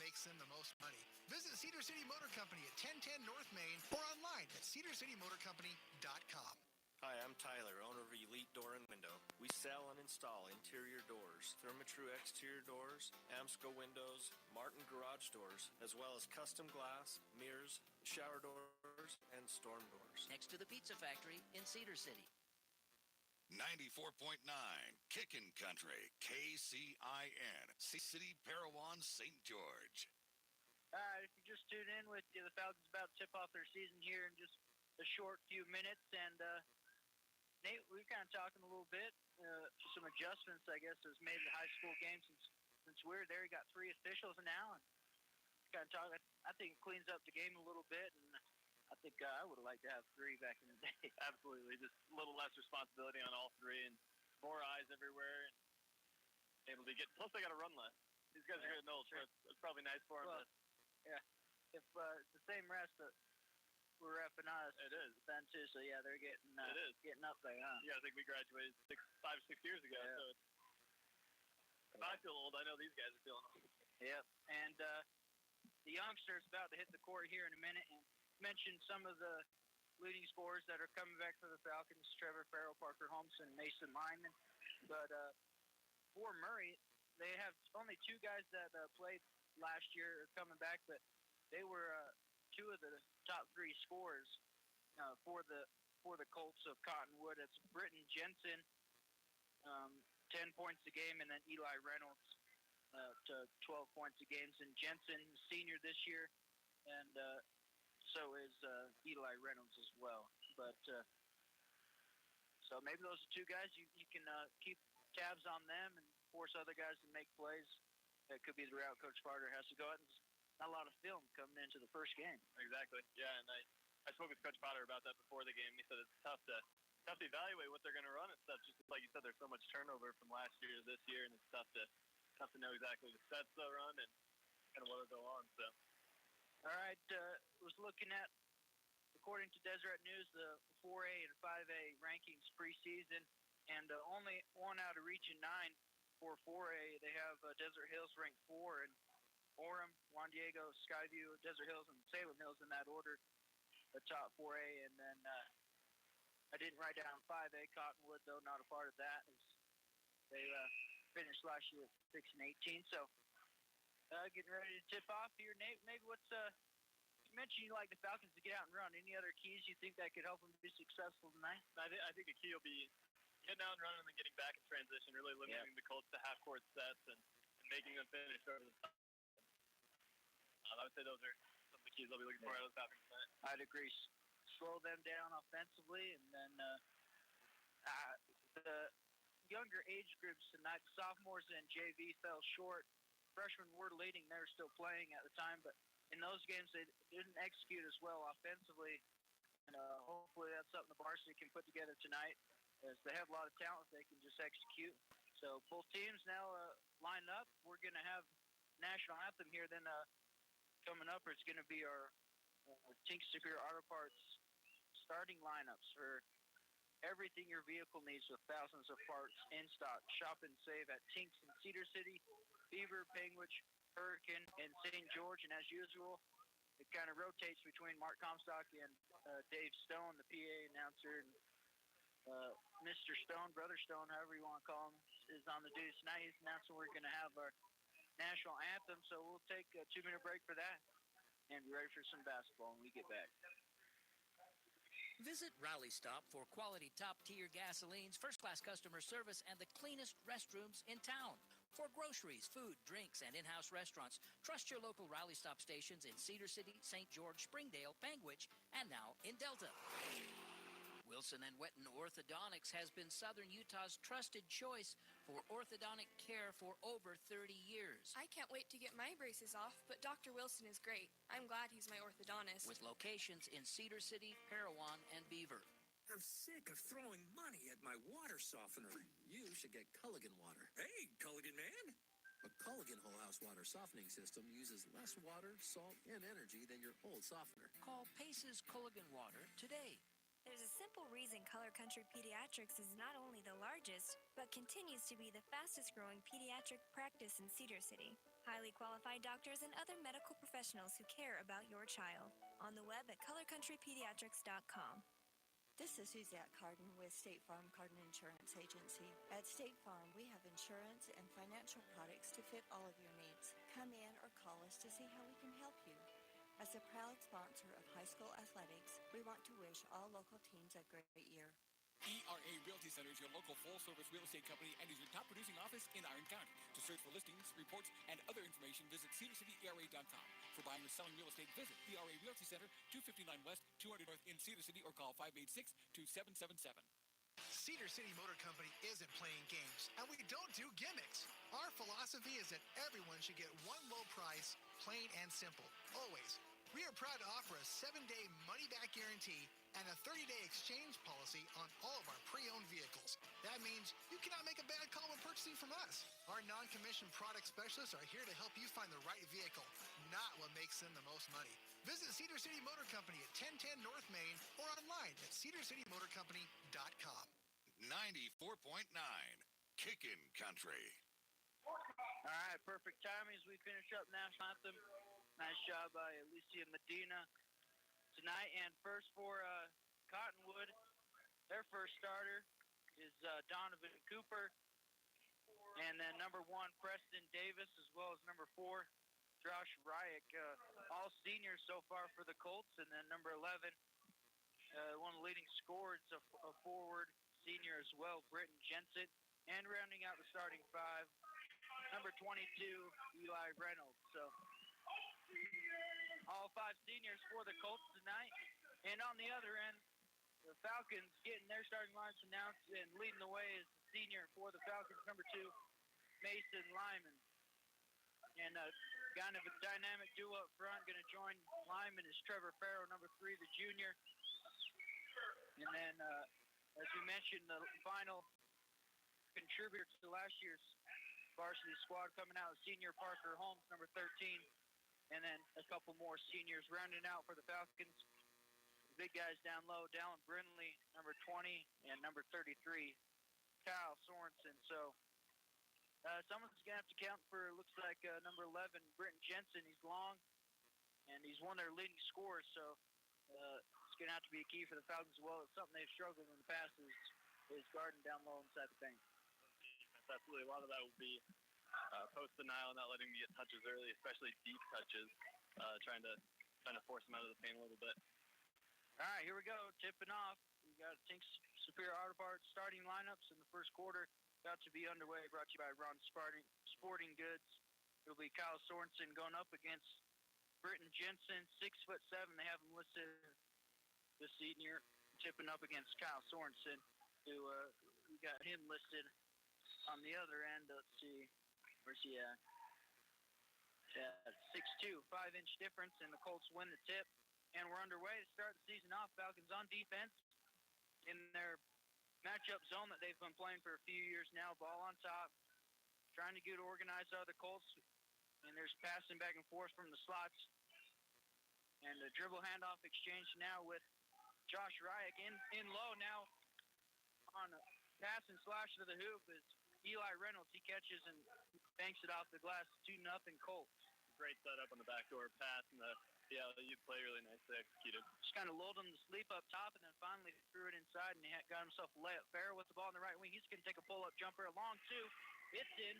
makes them the most money. Visit Cedar City Motor Company at 1010 North Main or online at cedarcitymotorcompany.com. Hi, I'm Tyler, owner of Elite Door and Window. We sell and install interior doors, Therma-Tru exterior doors, Amsco windows, Martin garage doors, as well as custom glass, mirrors, shower doors, and storm doors. Next to the Pizza Factory in Cedar City. 94.9 Kickin' Country, KCIN, City, Parowan, St. George. All right, if you just tune in with you, the Falcons about to tip off their season here in just a short few minutes, and Nate, we were kind of talking a little bit, some adjustments, I guess, that was made in the high school game since we were there. You got 3 officials now, and kind of talk. I think it cleans up the game a little bit, and I think I would have liked to have 3 back in the day. Absolutely, just a little less responsibility on all 3, and more eyes everywhere, and able to get. Plus, they got to run less. These guys are getting old, so it's probably nice for them. Yeah, if it's the same rest that we're repping us. It is. Then too, so yeah, they're getting getting up there, huh? Yeah, I think we graduated 5 or 6 years ago. Yeah. So if I feel old, I know these guys are feeling old. Yep. And the youngsters about to hit the court here in a minute, and mention some of the leading scorers that are coming back for the Falcons: Trevor Farrell, Parker Holmeson, Mason Lyman. But for Murray, they have only 2 guys that played last year are coming back, but they were 2 of the top 3 scorers for the Colts of Cottonwood. It's Britton Jensen, 10 points a game, and then Eli Reynolds to 12 points a game. And Jensen, senior this year, and so is Eli Reynolds as well. But so maybe those are 2 guys you can keep tabs on them and force other guys to make plays. That could be the route Coach Carter has to go at. Not a lot of film coming into the first game. Exactly. Yeah, and I spoke with Coach Potter about that before the game. He said it's tough to evaluate what they're going to run and stuff. Just like you said, there's so much turnover from last year to this year, and it's tough to know exactly the sets they'll run and kind of what will go on. So, all right, was looking at, according to Deseret News, the 4A and 5A rankings preseason, and only one out of Region 9 for 4A. They have Desert Hills ranked 4, and Orem, Juan Diego, Skyview, Desert Hills, and Salem Hills in that order, the top 4A. And then I didn't write down 5A. Cottonwood, though, not a part of that. They finished last year at 6 and 18. So getting ready to tip off here. Nate, maybe you mentioned you like the Falcons to get out and run. Any other keys you think that could help them be successful tonight? I think the key will be getting out and running and then getting back in transition, really limiting the Colts to half-court sets and making them finish over the top. I would say those are some of the keys I'll be looking for out of the Falcons tonight. I'd agree. Slow them down offensively, and then the younger age groups tonight, the sophomores and JV fell short. Freshmen were leading; they were still playing at the time, but in those games they didn't execute as well offensively. And hopefully that's something the varsity can put together tonight, as they have a lot of talent they can just execute. So both teams now lined up. We're going to have national anthem here then coming up, or it's going to be our Tink Superior Auto Parts starting lineups for everything your vehicle needs, with thousands of parts in stock. Shop and save at Tinks in Cedar City, Beaver, Penguich, Hurricane, and St. George. And as usual, it kind of rotates between Mark Comstock and Dave Stone, the PA announcer. And Mr. Stone, Brother Stone, however you want to call him, is on the duty tonight. He's announcing we're going to have our national anthem, so we'll take a 2-minute break for that and be ready for some basketball when we get back. Visit Rally Stop for quality top-tier gasolines, first-class customer service, and the cleanest restrooms in town. For groceries, food, drinks, and in-house restaurants, trust your local Rally Stop stations in Cedar City, St. George, Springdale, Panguitch, and now in Delta. Wilson & Wetton Orthodontics has been Southern Utah's trusted choice for orthodontic care for over 30 years. I can't wait to get my braces off, but Dr. Wilson is great. I'm glad he's my orthodontist. With locations in Cedar City, Parowan, and Beaver. I'm sick of throwing money at my water softener. You should get Culligan water. Hey, Culligan man! A Culligan whole house water softening system uses less water, salt, and energy than your old softener. Call Pace's Culligan Water today. There's a simple reason Color Country Pediatrics is not only the largest largest, but continues to be the fastest growing pediatric practice in Cedar City. Highly qualified doctors and other medical professionals who care about your child. On the web at colorcountrypediatrics.com. This is Suzette Carden with State Farm Carden Insurance Agency. At State Farm, we have insurance and financial products to fit all of your needs. Come in or call us to see how we can help you. As a proud sponsor of high school athletics, we want to wish all local teams a great year. ERA Realty Center is your local full-service real estate company and is your top producing office in Iron County. To search for listings, reports, and other information, visit cedarcityera.com. For buying or selling real estate, visit ERA Realty Center, 259 West, 200 North in Cedar City, or call 586-2777. Cedar City Motor Company isn't playing games, and we don't do gimmicks. Our philosophy is that everyone should get one low price, plain and simple, always. We are proud to offer a 7-day money-back guarantee and a 30-day exchange policy on all of our pre-owned vehicles. That means you cannot make a bad call when purchasing from us. Our non-commissioned product specialists are here to help you find the right vehicle, not what makes them the most money. Visit Cedar City Motor Company at 1010 North Main or online at cedarcitymotorcompany.com. 94.9 Kickin' Country. All right, perfect timing as we finish up National Anthem. Nice job by Alicia Medina tonight. And first for Cottonwood, their first starter is Donovan Cooper. And then number 1, Preston Davis, as well as number 4, Josh Ryak. All seniors so far for the Colts. And then number 11, one of the leading scorers, a forward senior as well, Britton Jensen. And rounding out the starting 5, number 22, Eli Reynolds. So all 5 seniors for the Colts tonight. And on the other end, the Falcons getting their starting lines announced, and leading the way is the senior for the Falcons, number 2, Mason Lyman. And kind of a dynamic duo up front. Going to join Lyman is Trevor Farrow, number 3, the junior. And then, as we mentioned, the final contributor to last year's varsity squad coming out, senior Parker Holmes, number 13. And then a couple more seniors rounding out for the Falcons. The big guys down low, Dallin Brindley, number 20, and number 33, Kyle Sorensen. So someone's going to have to count for, looks like, number 11, Britton Jensen. He's long, and he's one of their leading scorers. So it's going to have to be a key for the Falcons as well. It's something they've struggled in the past is guarding down low inside the paint. Absolutely. A lot of that will be post denial, not letting me get touches early, especially deep touches, trying to force them out of the paint a little bit. All right, here we go. Tipping off. We got Tink Superior Auto Parts starting lineups in the first quarter. About to be underway. Brought to you by Ron Sporting Goods. It'll be Kyle Sorensen going up against Britton Jensen, 6'7". They have him listed, the senior, tipping up against Kyle Sorensen, who we got him listed on the other end. Let's see. Where's he at? 6'2", 5-inch difference, and the Colts win the tip. And we're underway to start the season off. Falcons on defense in their matchup zone that they've been playing for a few years now. Ball on top, trying to get organized out of the Colts. And there's passing back and forth from the slots. And the dribble handoff exchange now with Josh Ryak in low now on a pass and slash to the hoop is Eli Reynolds. He catches and banks it off the glass. 2-0 Colts. Great setup on the backdoor pass, and you play really nicely executed. Just kind of lulled him to sleep up top, and then finally threw it inside, and he got himself a layup. Farrell with the ball in the right wing. He's going to take a pull-up jumper. A long 2. It's in.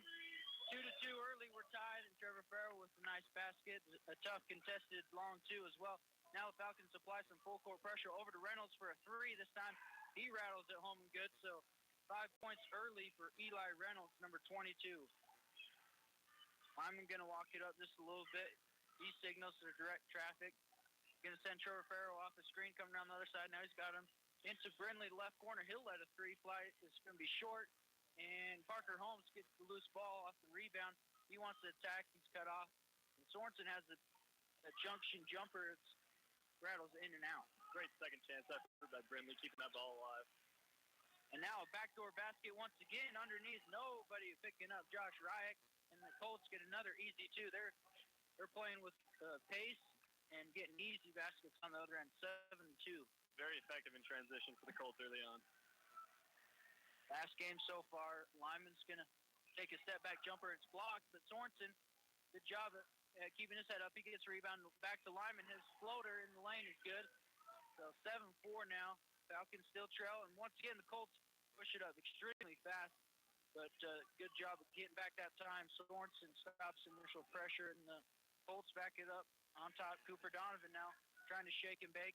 2-2 early. We're tied, and Trevor Farrell with a nice basket. A tough contested long 2 as well. Now the Falcons apply some full-court pressure over to Reynolds for a 3. This time he rattles it home and good, so 5 points early for Eli Reynolds, number 22. I'm going to walk it up just a little bit. He signals to direct traffic. Going to send Trevor Farrell off the screen, coming down the other side. Now he's got him into Brindley, left corner. He'll let a 3 fly. It's going to be short. And Parker Holmes gets the loose ball off the rebound. He wants to attack. He's cut off. And Sorensen has a junction jumper. It rattles in and out. Great second chance effort by Brindley, keeping that ball alive. And now a backdoor basket once again underneath. Nobody picking up Josh Ryak. And the Colts get another easy 2. They're playing with pace and getting easy baskets on the other end. 7-2. Very effective in transition for the Colts early on. Last game so far, Lyman's going to take a step back jumper. It's blocked, but Sorensen, good job at keeping his head up. He gets a rebound back to Lyman. His floater in the lane is good. So 7-4 now. Falcons still trail. And once again, the Colts push it up extremely fast. But good job of getting back that time. Sorensen stops initial pressure, and the Colts back it up on top. Cooper Donovan now trying to shake and bake.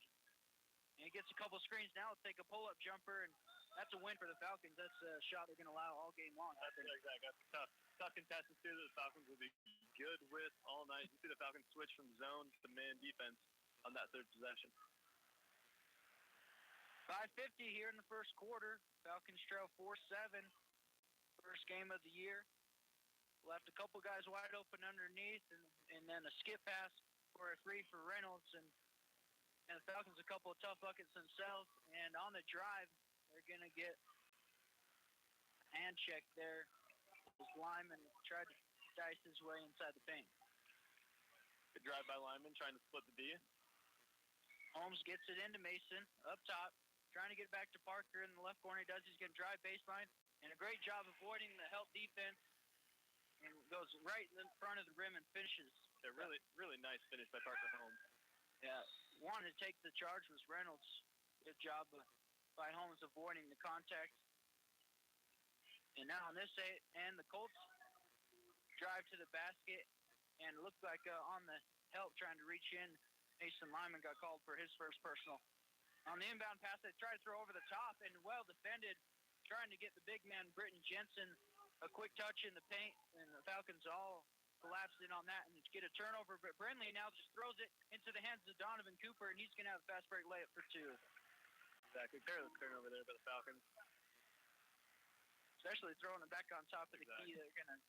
And he gets a couple screens now. He'll take a pull-up jumper, and that's a win for the Falcons. That's a shot they're going to allow all game long. That's exactly. That's tough contestants too that the Falcons will be good with all night. You see the Falcons switch from zone to man defense on that third possession. 5:50 here in the first quarter. Falcons trail 4-7. First game of the year. Left a couple guys wide open underneath, and then a skip pass for a three for Reynolds. And the Falcons a couple of tough buckets themselves. And on the drive, they're going to get a hand check there. As Lyman tried to dice his way inside the paint. Good drive by Lyman, trying to split the D. Holmes gets it into Mason, up top, trying to get back to Parker in the left corner. He does. He's going to drive baseline, and a great job avoiding the help defense, and goes right in front of the rim and finishes. A really, really nice finish by Parker Holmes. Yeah, wanted to take the charge was Reynolds. Good job by Holmes avoiding the contact. And now on this end, the Colts drive to the basket, and it looked like on the help trying to reach in, Mason Lyman got called for his first personal. On the inbound pass, they tried to throw over the top, and well defended, trying to get the big man, Britton Jensen, a quick touch in the paint, and the Falcons all collapsed in on that and get a turnover. But Brindley now just throws it into the hands of Donovan Cooper, and he's going to have a fast break layup for two. Exactly. Careless turnover there by the Falcons. Especially throwing it back on top of the key. They're going to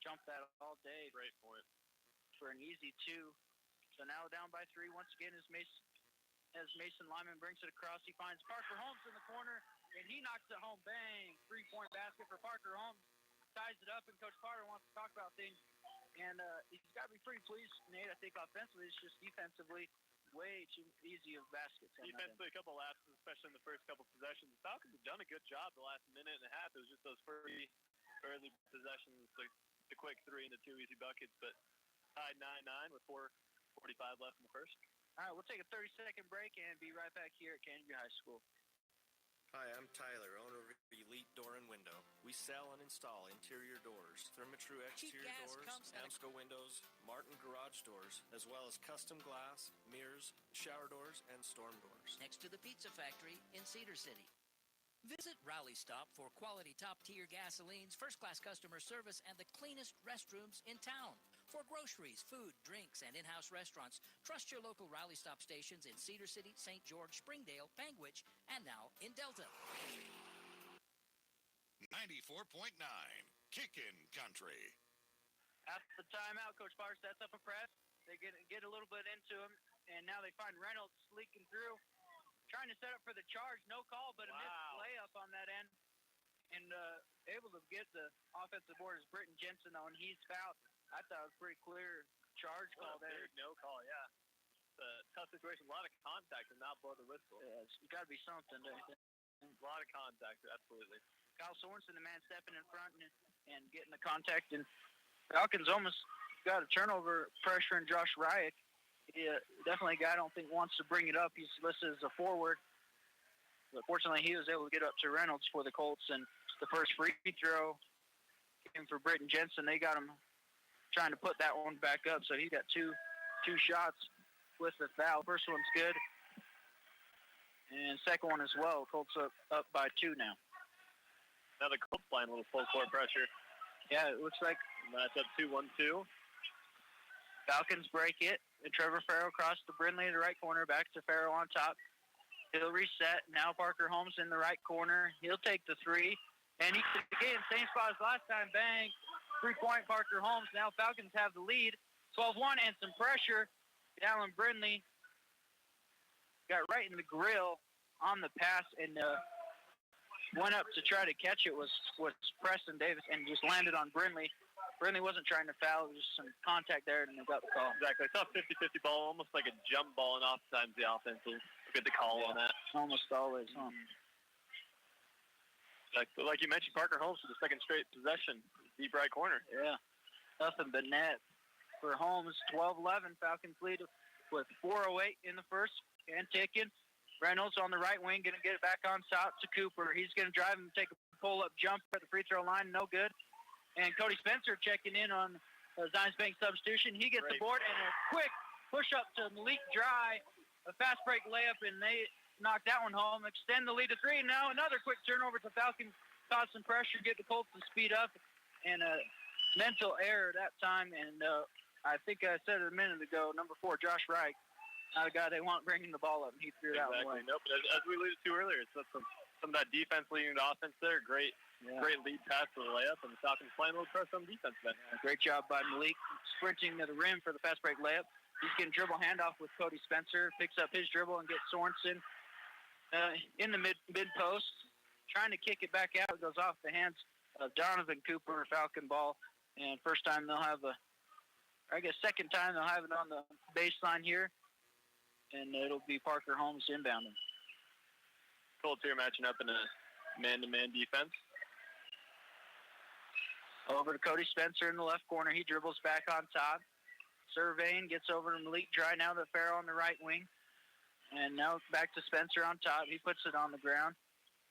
jump that all day. Great point. For an easy two. So now down by three once again as Mason Lyman brings it across. He finds Parker Holmes in the corner, and he knocks it home. Bang! 3-point basket for Parker Holmes. Ties it up, and Coach Potter wants to talk about things. And he's got to be pretty pleased, Nate. I think offensively, it's just defensively way too easy of baskets. Defensively, a couple lapses, especially in the first couple possessions. The Falcons have done a good job the last minute and a half. It was just those early possessions, the quick three and the two easy buckets. But tied 9-9 with 4:45 left in the first. All right, we'll take a 30-second break and be right back here at Canyon View High School. Hi, I'm Tyler, owner of Elite Door and Window. We sell and install interior doors, Therma-Tru exterior doors, Amsco windows, Martin garage doors, as well as custom glass, mirrors, shower doors, and storm doors. Next to the Pizza Factory in Cedar City. Visit Rally Stop for quality top-tier gasolines, first-class customer service, and the cleanest restrooms in town. For groceries, food, drinks, and in-house restaurants, trust your local Rally Stop stations in Cedar City, St. George, Springdale, Panguitch, and now in Delta. 94.9 Kickin' Country. After the timeout, Coach Potter sets up a press. They get a little bit into him, and now they find Reynolds leaking through. Trying to set up for the charge, no call, but a missed layup on that end. And able to get the offensive board is Britton Jensen, though, and he's fouled. I thought it was a pretty clear charge call there. No call, yeah. It's a tough situation. A lot of contact and not blow the whistle. Yeah, it's got to be something. A lot of contact, absolutely. Kyle Sorensen, the man stepping in front and getting the contact. And Falcons almost got a turnover pressure in Josh Ryak. He definitely a guy I don't think wants to bring it up. He's listed as a forward. But fortunately, he was able to get up to Reynolds for the Colts. And the first free throw came for Britton Jensen. They got him trying to put that one back up. So he got two shots with the foul. First one's good. And second one as well. Colts up by two now. Now the Colts playing a little full court pressure. Yeah, it looks like that's up 2-1-2. Falcons break it. And Trevor Farrell across to Brindley in the right corner. Back to Farrell on top. He'll reset. Now Parker Holmes in the right corner. He'll take the three. And he again, same spot as last time. Bang. 3-point Parker Holmes. Now Falcons have the lead. 12-1 and some pressure. Alan Brindley got right in the grill on the pass and went up to try to catch it was Preston Davis and just landed on Brindley. Brindley wasn't trying to foul. Just some contact there and they got the call. Exactly. It's a 50-50 ball, almost like a jump ball, and oftentimes the offense will get the call on that. Almost always, huh? Like you mentioned, Parker Holmes for the second straight possession, deep right corner. Yeah, nothing but net for Holmes. 12-11, Falcons lead with 4:08 in the first and ticking. Reynolds on the right wing, going to get it back on top to Cooper. He's going to drive and take a pull-up jump at the free throw line, no good. And Cody Spencer checking in on Zions Bank substitution. He gets the board and a quick push-up to Malik Dry, a fast break layup, and they knock that one home, extend the lead to 3. Now another quick turnover to Falcons, cause some pressure, get the Colts to speed up, and a mental error that time. And I think I said it a minute ago, number 4, Josh Wright, not a guy they want bringing the ball up, and he threw that one away. Nope. As we alluded to earlier, it's some of that defense leading to offense there. Great lead pass to the layup, and the Falcons playing a little press on defense then. Great job by Malik, sprinting to the rim for the fast break layup. He's getting dribble handoff with Cody Spencer, picks up his dribble and gets Sorensen in the mid post, trying to kick it back out. It goes off the hands of Donovan Cooper, Falcon ball, and second time they'll have it on the baseline here, and it'll be Parker Holmes inbounding. Colts here matching up in a man-to-man defense. Over to Cody Spencer in the left corner. He dribbles back on top. Surveying, gets over to Malik Dry, now to Farrell on the right wing. And now back to Spencer on top. He puts it on the ground.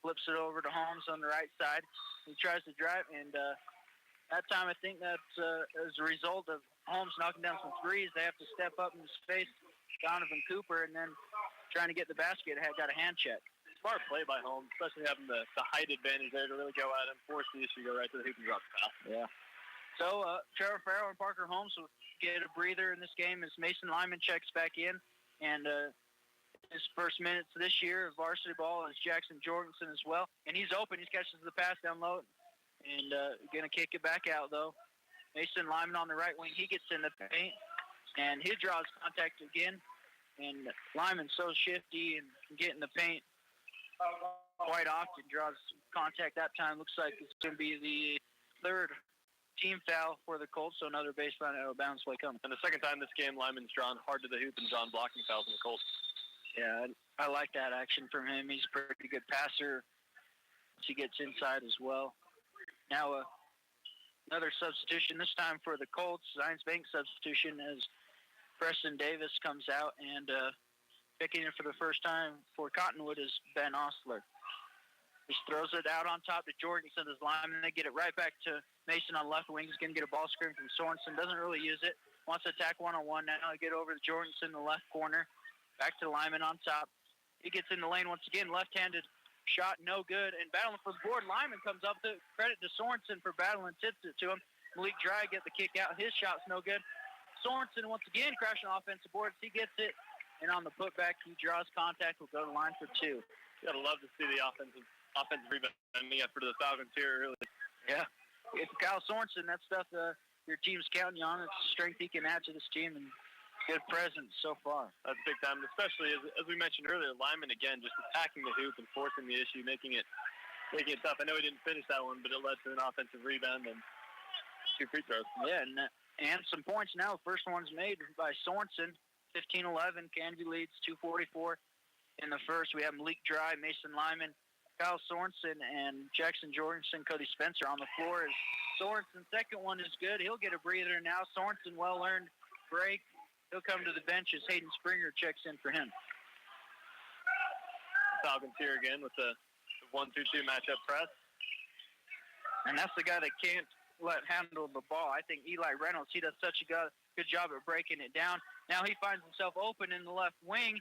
Flips it over to Holmes on the right side. He tries to drive, and that time I think that's as a result of Holmes knocking down some threes. They have to step up in space Donovan Cooper, and then trying to get the basket, got a hand check. Smart play by Holmes, especially having the height advantage there to really go at him, force the issue, go right to the hoop and drop the foul. Yeah. So Trevor Farrell and Parker Holmes will get a breather in this game as Mason Lyman checks back in, and his first minutes this year of varsity ball is Jackson Jorgensen as well, and he's open. He catches the pass down low, and going to kick it back out though. Mason Lyman on the right wing, he gets in the paint, and he draws contact again, and Lyman's so shifty and can get in the paint quite often, draws contact that time. Looks like it's going to be the third team foul for the Colts, so another baseline out of bounds play coming. And the second time this game, Lyman's drawn hard to the hoop and drawn blocking fouls on the Colts. Yeah, I like that action from him. He's a pretty good passer. He gets inside as well. Now another substitution, this time for the Colts. Zions Bank substitution as Preston Davis comes out, and picking in for the first time for Cottonwood is Ben Osler. Just throws it out on top to Jorgensen as Lyman. They get it right back to Mason on the left wing. He's going to get a ball screen from Sorensen. Doesn't really use it. Wants to attack one-on-one now. They get over to Jorgensen in the left corner. Back to Lyman on top. He gets in the lane once again. Left-handed shot, no good. And battling for the board, Lyman comes up to credit to Sorensen for battling, tips it to him. Malik Dry get the kick out. His shot's no good. Sorensen once again crashing offensive boards. He gets it. And on the putback, he draws contact. Will go to the line for 2. You got to love to see the offensive rebounding effort of the Falcons here early. Yeah. It's Kyle Sorensen. That stuff your team's counting on. It's the strength he can add to this team, and good presence so far. That's big time, especially as we mentioned earlier, Lyman again just attacking the hoop and forcing the issue, making it tough. I know he didn't finish that one, but it led to an offensive rebound and 2 free throws. Yeah, and some points now. First one's made by Sorensen. 15-11, Canby leads 2:44 in the first. We have Malik Dry, Mason Lyman, Kyle Sorensen, and Jackson Jorgensen, Cody Spencer on the floor. As Sorensen's second one is good. He'll get a breather now. Sorensen, well-earned break. He'll come to the bench as Hayden Springer checks in for him. Falcons here again with the 1-2-2 matchup press. And that's the guy that can't let handle the ball. I think Eli Reynolds, he does such a good job at breaking it down. Now he finds himself open in the left wing.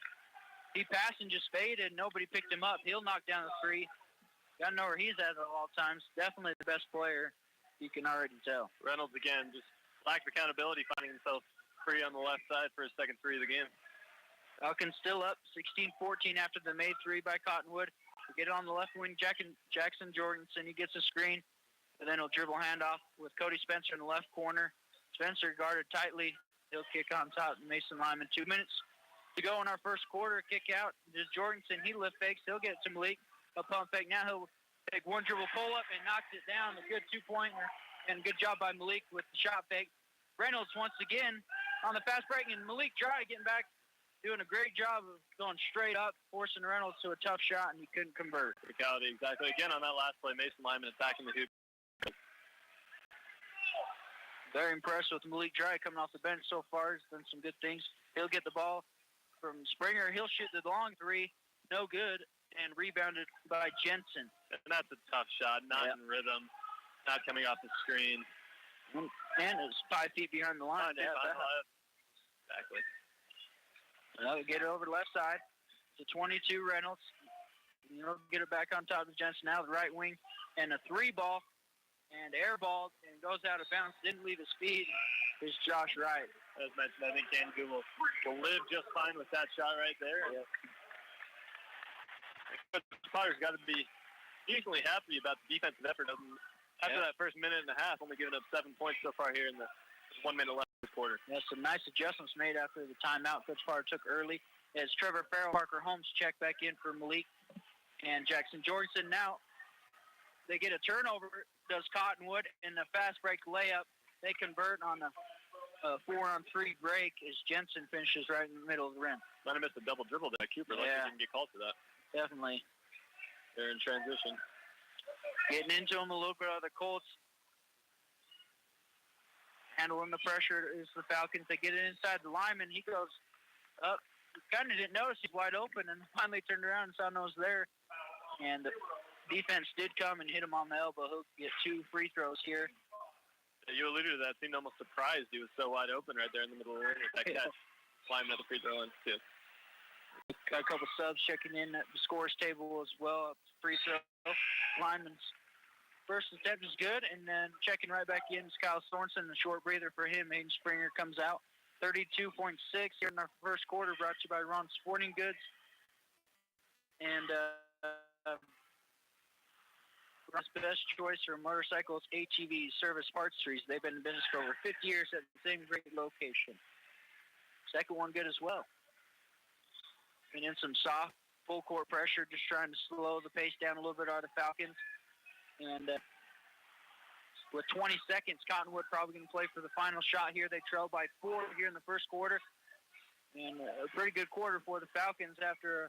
He passed and just faded. Nobody picked him up. He'll knock down the 3. Got to know where he's at all times. Definitely the best player. You can already tell. Reynolds, again, just lacked accountability, finding himself free on the left side for his second 3 of the game. Falcons still up 16-14 after the made 3 by Cottonwood. We get it on the left wing. Jackson Jorgensen, he gets a screen. And then he'll dribble handoff with Cody Spencer in the left corner. Spencer guarded tightly. He'll kick on top. Mason Lyman. 2 minutes to go in our first quarter. Kick out. Just Jorgensen. He lift fakes. He'll get it to Malik. A pump fake. Now he'll take one dribble pull up and knocks it down. A good 2-pointer. And good job by Malik with the shot fake. Reynolds once again on the fast break. And Malik Dry getting back doing a great job of going straight up, forcing Reynolds to a tough shot, and he couldn't convert. Verticality, exactly. Again, on that last play, Mason Lyman attacking the hoop. Very impressed with Malik Dry coming off the bench so far. He's done some good things. He'll get the ball from Springer. He'll shoot the long three. No good. And rebounded by Jensen. And that's a tough shot. Not in rhythm. Not coming off the screen. And it's 5 feet behind the line. Exactly. They'll get it over the left side to 22 Reynolds. He'll get it back on top of Jensen now, the right wing. And a 3-ball. And airballed and goes out of bounds. Didn't leave his feet. Is Josh Wright. As mentioned, I think Kansas will live just fine with that shot right there. Yep. But Potter's got to be decently happy about the defensive effort. After that first minute and a half, only giving up 7 points so far here in the 1 minute left of the quarter. Yeah, some nice adjustments made after the timeout Coach Potter took early. As Trevor Farrell, Parker Holmes check back in for Malik and Jackson Jorgensen. Now they get a turnover. Does Cottonwood in the fast break layup. They convert on a 4-on-3 break as Jensen finishes right in the middle of the rim. Might have missed a double dribble there. Cooper lucky didn't get called for that. Definitely. They're in transition. Getting into them a little bit of the Colts. Handling the pressure is the Falcons. They get it inside the lineman. He goes up. Kind of didn't notice he's wide open and finally turned around and saw no one was there. And the defense did come and hit him on the elbow. He'll get 2 free throws here. You alluded to that. Seemed almost surprised he was so wide open right there in the middle of the ring with that catch. Climbing at the free throw line, too. Got a couple subs checking in at the scores table as well. Free throw. Lineman's first attempt is good, and then checking right back in is Kyle Sorensen. The short breather for him. Hayden Springer comes out. 32.6 here in our first quarter, brought to you by Ron Sporting Goods. And Ron's best choice for motorcycles, ATVs, service parts trees. They've been in business for over 50 years at the same great location. Second one good as well. And in some soft, full court pressure, just trying to slow the pace down a little bit out of the Falcons. And with 20 seconds, Cottonwood probably going to play for the final shot here. They trail by 4 here in the first quarter. And a pretty good quarter for the Falcons after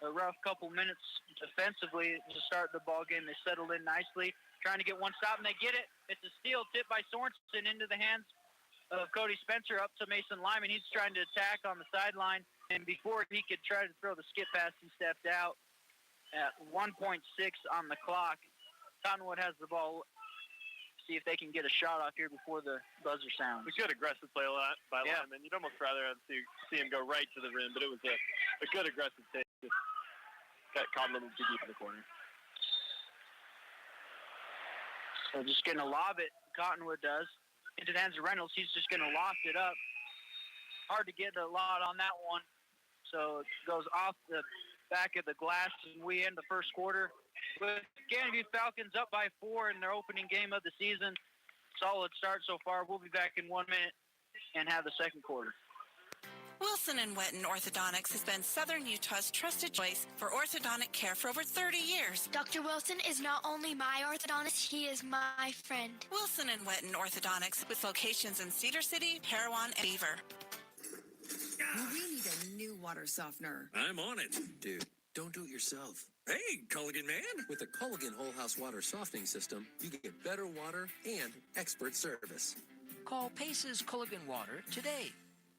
a rough couple minutes defensively to start the ball game. They settled in nicely, trying to get one stop, and they get it. It's a steal tipped by Sorensen into the hands of Cody Spencer up to Mason Lyman. He's trying to attack on the sideline, and before he could try to throw the skip pass, he stepped out at 1.6 on the clock. Cottonwood has the ball. See if they can get a shot off here before the buzzer sounds. A good aggressive play by Lyman. You'd almost rather see him go right to the rim, but it was a good aggressive take. Just got caught a little too deep in the corner. So just going to lob it, Cottonwood does, into the hands of Reynolds. He's just going to loft it up. Hard to get a lot on that one. So it goes off the back of the glass, and we end the first quarter with Canterbury Falcons up by 4 in their opening game of the season. Solid start so far. We'll be back in 1 minute and have the second quarter. Wilson & Wetton Orthodontics has been Southern Utah's trusted choice for orthodontic care for over 30 years. Dr. Wilson is not only my orthodontist, he is my friend. Wilson & Wetton Orthodontics with locations in Cedar City, Parowan, and Beaver. We need a new water softener. I'm on it. Dude, don't do it yourself. Hey, Culligan man! With the Culligan Whole House Water Softening System, you get better water and expert service. Call Pace's Culligan Water today.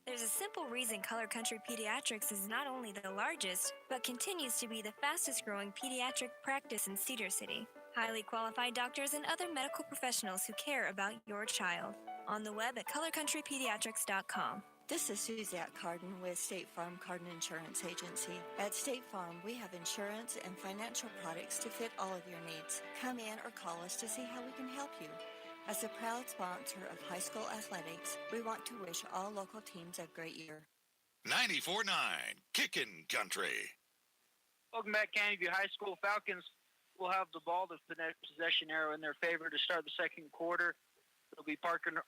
There's a simple reason Color Country Pediatrics is not only the largest, but continues to be the fastest growing pediatric practice in Cedar City. Highly qualified doctors and other medical professionals who care about your child. On the web at colorcountrypediatrics.com. This is Suzette Carden with State Farm Carden Insurance Agency. At State Farm, we have insurance and financial products to fit all of your needs. Come in or call us to see how we can help you. As a proud sponsor of high school athletics, we want to wish all local teams a great year. 94.9 Kickin' Country. Welcome back, Canterbury High School. Falcons will have the ball, the possession arrow in their favor to start the second quarter. It'll be Parker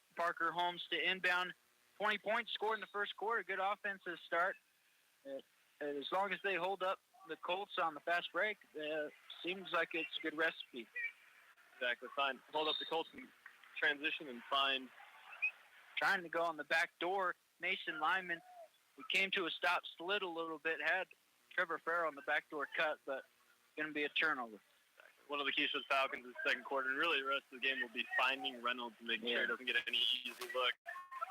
Holmes to inbound. 20 points scored in the first quarter. Good offensive start. As long as they hold up the Colts on the fast break, seems like it's a good recipe. Exactly. Fine. Hold up the Colts and transition and find. Trying to go on the back door. Mason Lyman We came to a stop, slid a little bit, had Trevor Farrell on the backdoor cut, but going to be a turnover. One of the keys for the Falcons in the second quarter, and really the rest of the game, will be finding Reynolds and making sure he doesn't get any easy look.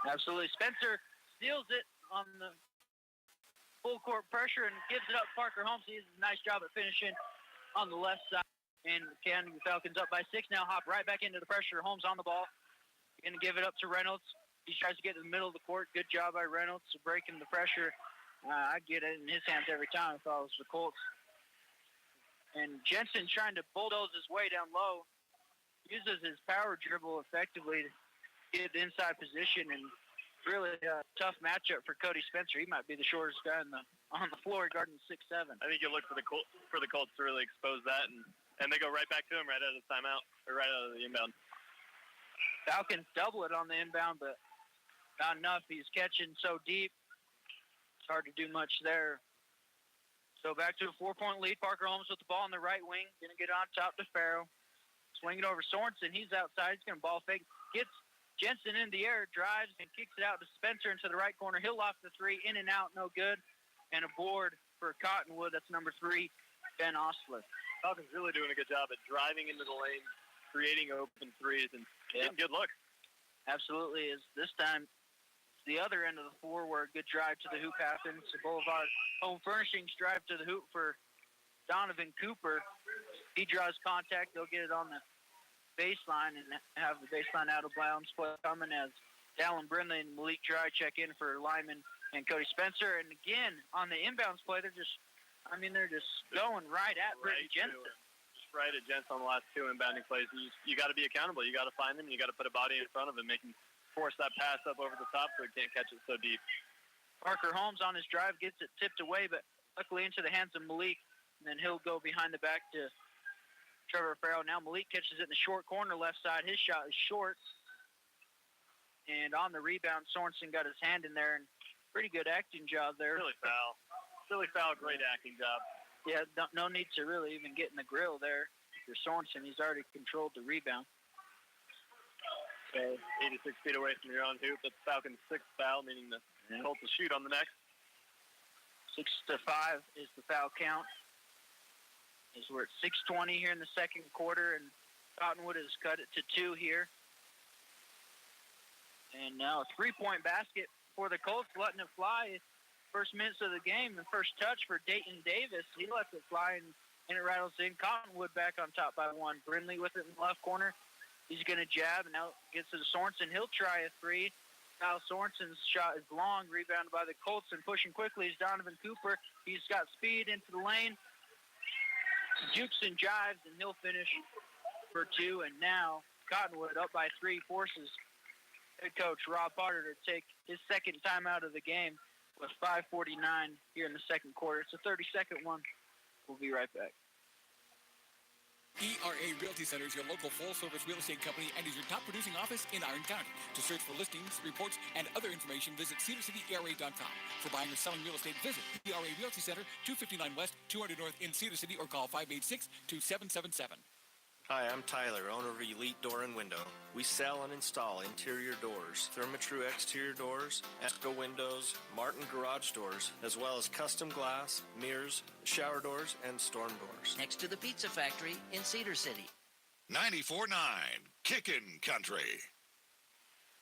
Absolutely. Spencer steals it on the full court pressure and gives it up. Parker Holmes, he does a nice job at finishing on the left side. And the Falcons up by 6 now, hop right back into the pressure. Holmes on the ball. Going to give it up to Reynolds. He tries to get to the middle of the court. Good job by Reynolds breaking the pressure. I'd get it in his hands every time if I was the Colts. And Jensen trying to bulldoze his way down low. Uses his power dribble effectively to get inside position, and really a tough matchup for Cody Spencer. He might be the shortest guy on the floor guarding 6'7". I think you look for the Colts to really expose that, and they go right back to him right out of the timeout, or right out of the inbound. Falcons double it on the inbound, but not enough. He's catching so deep. It's hard to do much there. So back to a 4-point lead. Parker Holmes with the ball on the right wing. Going to get on top to Farrell. Swing it over Sorensen. He's outside. He's going to ball fake. Gets Jensen in the air, drives, and kicks it out to Spencer into the right corner. He'll loft the three. In and out, no good. And a board for Cottonwood. That's number 3, Ben Ostler. Falcons really doing a good job at driving into the lane, creating open threes, and getting good looks. Absolutely. Is this time the other end of the floor where a good drive to the hoop happens. The Boulevard Home Furnishings drive to the hoop for Donovan Cooper. He draws contact. They'll get it on the baseline and have the baseline out of bounds play coming as Dallin Brindley and Malik Dry check in for Lyman and Cody Spencer. And again, on the inbounds play, they're just going right at Britton Jensen. Just right at Jensen on the last 2 inbounding plays. You got to be accountable. You got to find them. You got to put a body in front of him, making force that pass up over the top so he can't catch it so deep. Parker Holmes on his drive gets it tipped away, but luckily into the hands of Malik. And then he'll go behind the back to Trevor Farrell. Now Malik catches it in the short corner left side. His shot is short. And on the rebound, Sorensen got his hand in there, and pretty good acting job there. Silly foul, great acting job. Yeah, no need to really even get in the grill there. For Sorensen, he's already controlled the rebound. Okay, 86 feet away from your own hoop. That's Falcons' 6th foul, meaning the Colts will shoot on the next. 6-5 is the foul count. As we're at 6:20 here in the second quarter, and Cottonwood has cut it to 2 here. And now a 3-point basket for the Colts, letting it fly. First minutes of the game, the first touch for Dayton Davis. He lets it fly, and it rattles in. Cottonwood back on top by 1. Brindley with it in the left corner. He's going to jab, and now gets it to Sorensen. He'll try a 3. Kyle Sorensen's shot is long, rebounded by the Colts, and pushing quickly is Donovan Cooper. He's got speed into the lane. Jukes and jives, and he'll finish for 2. And now Cottonwood up by 3 forces head coach Rob Potter to take his second time out of the game with 5:49 here in the second quarter. It's a 30-second one. We'll be right back. ERA Realty Center is your local full-service real estate company and is your top producing office in Iron County. To search for listings, reports, and other information, visit cedarcityera.com. For buying or selling real estate, visit ERA Realty Center, 259 West, 200 North in Cedar City, or call 586-2777. Hi, I'm Tyler, owner of Elite Door and Window. We sell and install interior doors, Therma-Tru exterior doors, Esco windows, Martin garage doors, as well as custom glass, mirrors, shower doors, and storm doors. Next to the Pizza Factory in Cedar City. 94.9 Kickin' Country.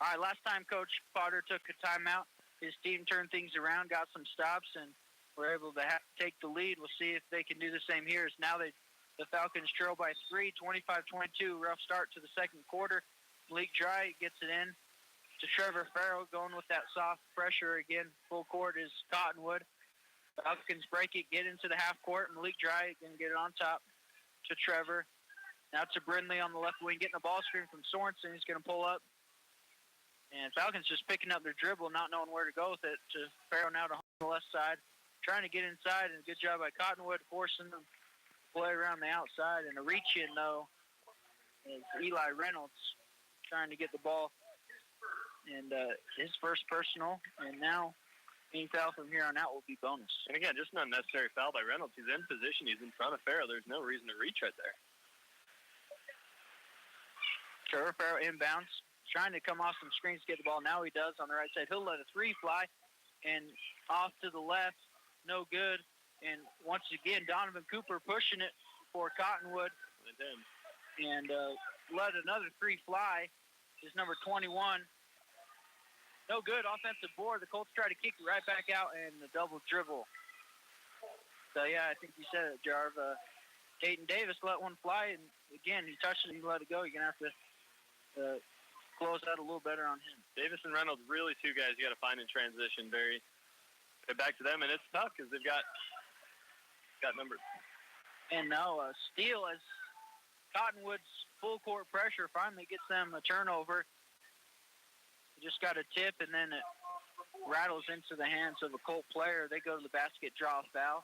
All right, last time Coach Potter took a timeout, his team turned things around, got some stops, and were able to take the lead. We'll see if they can do the same here. As now the Falcons trail by 3, 25-22. Rough start to the second quarter. Malik Dry gets it in to Trevor Farrell, going with that soft pressure again. Full court is Cottonwood. Falcons break it, get into the half court. Malik Dry can get it on top to Trevor. Now to Brindley on the left wing, getting a ball screen from Sorensen. He's going to pull up. And Falcons just picking up their dribble, not knowing where to go with it. To Farrell now to the left side. Trying to get inside, and a good job by Cottonwood, forcing them play around the outside, and a reach in though is Eli Reynolds trying to get the ball, and his first personal, and now any foul from here on out will be bonus. And again, just an unnecessary foul by Reynolds. He's in position. He's in front of Farrell. There's no reason to reach right there. Trevor Farrell inbounds, trying to come off some screens to get the ball. Now he does on the right side. He'll let a 3 fly. and off to the left, no good. And once again, Donovan Cooper pushing it for Cottonwood. And let another 3 fly. Is number 21. No good. Offensive board. The Colts try to kick it right back out and the double dribble. So, yeah, I think you said it, Jarv. Dayton Davis let one fly. And, again, he touched it and he let it go. You're going to have to close out a little better on him. Davis and Reynolds, really two guys you got to find in transition. Very back to them, and it's tough because they've got numbers. And now Steele, as Cottonwood's full court pressure finally gets them a turnover. Just got a tip, and then it rattles into the hands of a Colt player. They go to the basket, draw a foul.